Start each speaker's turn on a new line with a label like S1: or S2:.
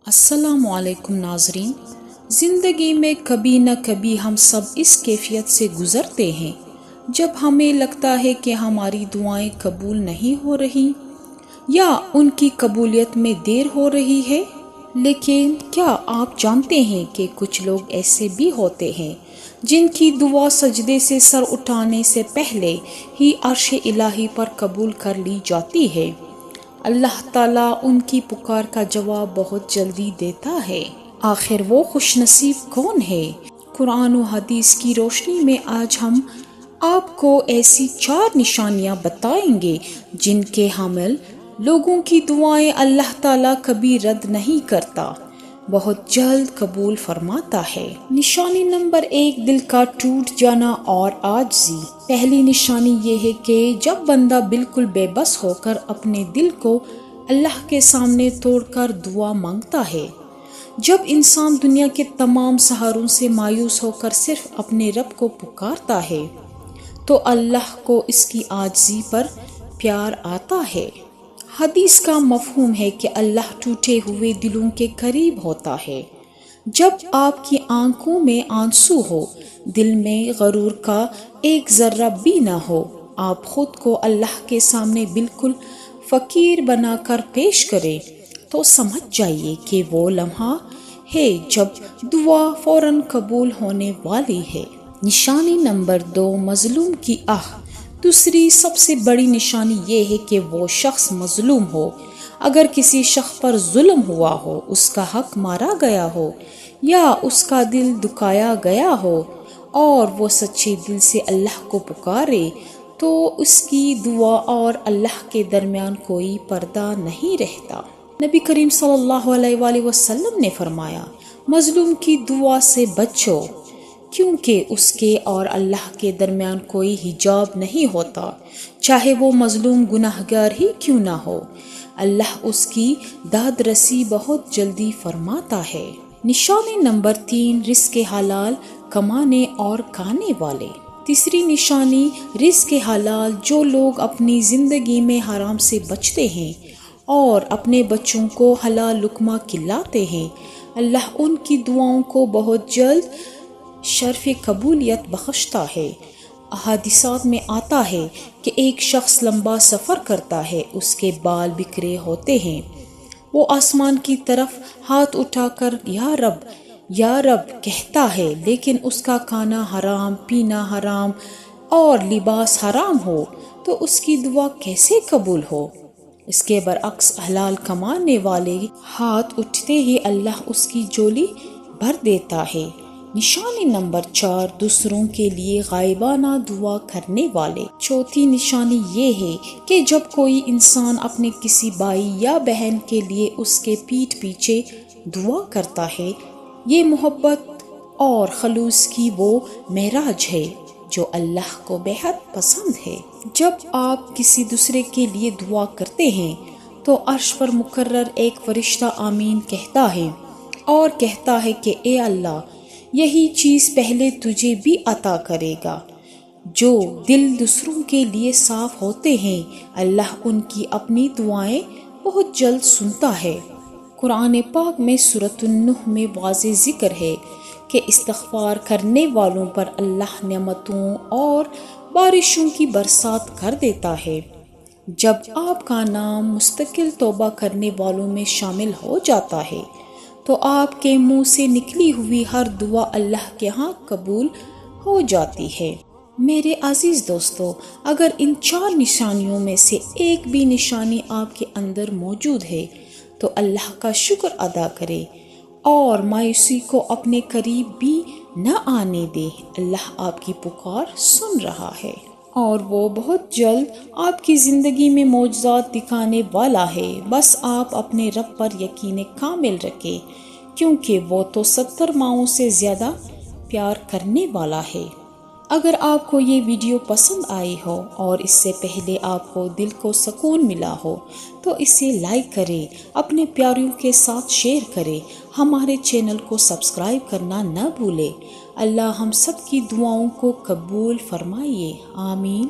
S1: السلام علیکم ناظرین، زندگی میں کبھی نہ کبھی ہم سب اس کیفیت سے گزرتے ہیں جب ہمیں لگتا ہے کہ ہماری دعائیں قبول نہیں ہو رہی یا ان کی قبولیت میں دیر ہو رہی ہے۔ لیکن کیا آپ جانتے ہیں کہ کچھ لوگ ایسے بھی ہوتے ہیں جن کی دعا سجدے سے سر اٹھانے سے پہلے ہی عرش الہی پر قبول کر لی جاتی ہے؟ اللہ تعالیٰ ان کی پکار کا جواب بہت جلدی دیتا ہے۔ آخر وہ خوش نصیب کون ہے؟ قرآن و حدیث کی روشنی میں آج ہم آپ کو ایسی 4 نشانیاں بتائیں گے جن کے حامل لوگوں کی دعائیں اللہ تعالیٰ کبھی رد نہیں کرتا، بہت جلد قبول فرماتا ہے۔ نشانی نمبر 1، دل کا ٹوٹ جانا اور عاجزی۔ پہلی نشانی یہ ہے کہ جب بندہ بالکل بے بس ہو کر اپنے دل کو اللہ کے سامنے توڑ کر دعا مانگتا ہے۔ جب انسان دنیا کے تمام سہاروں سے مایوس ہو کر صرف اپنے رب کو پکارتا ہے تو اللہ کو اس کی عاجزی پر پیار آتا ہے۔ حدیث کا مفہوم ہے کہ اللہ ٹوٹے ہوئے دلوں کے قریب ہوتا ہے۔ جب آپ کی آنکھوں میں آنسو ہو، دل میں غرور کا ایک ذرہ بھی نہ ہو، آپ خود کو اللہ کے سامنے بالکل فقیر بنا کر پیش کریں، تو سمجھ جائیے کہ وہ لمحہ ہے جب دعا فوراً قبول ہونے والی ہے۔ نشانی نمبر 2، مظلوم کی آہ۔ دوسری سب سے بڑی نشانی یہ ہے کہ وہ شخص مظلوم ہو۔ اگر کسی شخص پر ظلم ہوا ہو، اس کا حق مارا گیا ہو یا اس کا دل دکھایا گیا ہو اور وہ سچے دل سے اللہ کو پکارے تو اس کی دعا اور اللہ کے درمیان کوئی پردہ نہیں رہتا۔ نبی کریم صلی اللہ علیہ وآلہ وسلم نے فرمایا، مظلوم کی دعا سے بچو، کیونکہ اس کے اور اللہ کے درمیان کوئی حجاب نہیں ہوتا، چاہے وہ مظلوم گناہگار ہی کیوں نہ ہو، اللہ اس کی داد رسی بہت جلدی فرماتا ہے۔ نشانی نمبر 3، رزق حلال کمانے اور کھانے والے۔ تیسری نشانی رزق حلال۔ جو لوگ اپنی زندگی میں حرام سے بچتے ہیں اور اپنے بچوں کو حلال لقمہ کھلاتے ہیں، اللہ ان کی دعاؤں کو بہت جلد شرف قبولیت بخشتا ہے۔ احادیثات میں آتا ہے کہ ایک شخص لمبا سفر کرتا ہے، اس کے بال بکھرے ہوتے ہیں، وہ آسمان کی طرف ہاتھ اٹھا کر یا رب یا رب کہتا ہے، لیکن اس کا کھانا حرام، پینا حرام اور لباس حرام ہو تو اس کی دعا کیسے قبول ہو؟ اس کے برعکس حلال کمانے والے ہاتھ اٹھتے ہی اللہ اس کی جھولی بھر دیتا ہے۔ نشانی نمبر 4، دوسروں کے لیے غائبانہ دعا کرنے والے۔ چوتھی نشانی یہ ہے کہ جب کوئی انسان اپنے کسی بھائی یا بہن کے لیے اس کے پیٹھ پیچھے دعا کرتا ہے، یہ محبت اور خلوص کی وہ معراج ہے جو اللہ کو بے حد پسند ہے۔ جب آپ کسی دوسرے کے لیے دعا کرتے ہیں تو عرش پر مقرر ایک فرشتہ آمین کہتا ہے اور کہتا ہے کہ اے اللہ، یہی چیز پہلے تجھے بھی عطا کرے گا۔ جو دل دوسروں کے لیے صاف ہوتے ہیں، اللہ ان کی اپنی دعائیں بہت جلد سنتا ہے۔ قرآن پاک میں سورۃ النحل میں واضح ذکر ہے کہ استغفار کرنے والوں پر اللہ نعمتوں اور بارشوں کی برسات کر دیتا ہے۔ جب آپ کا نام مستقل توبہ کرنے والوں میں شامل ہو جاتا ہے تو آپ کے منہ سے نکلی ہوئی ہر دعا اللہ کے ہاں قبول ہو جاتی ہے۔ میرے عزیز دوستو، اگر ان 4 نشانیوں میں سے ایک بھی نشانی آپ کے اندر موجود ہے تو اللہ کا شکر ادا کرے اور مایوسی کو اپنے قریب بھی نہ آنے دے۔ اللہ آپ کی پکار سن رہا ہے اور وہ بہت جلد آپ کی زندگی میں معجزات دکھانے والا ہے۔ بس آپ اپنے رب پر یقین کامل رکھیں، کیونکہ وہ تو 70 ماؤں سے زیادہ پیار کرنے والا ہے۔ اگر آپ کو یہ ویڈیو پسند آئی ہو اور اس سے پہلے آپ کو دل کو سکون ملا ہو تو اسے لائک کریں، اپنے پیاروں کے ساتھ شیئر کریں، ہمارے چینل کو سبسکرائب کرنا نہ بھولیں۔ اللہ ہم سب کی دعاؤں کو قبول فرمائے، آمین۔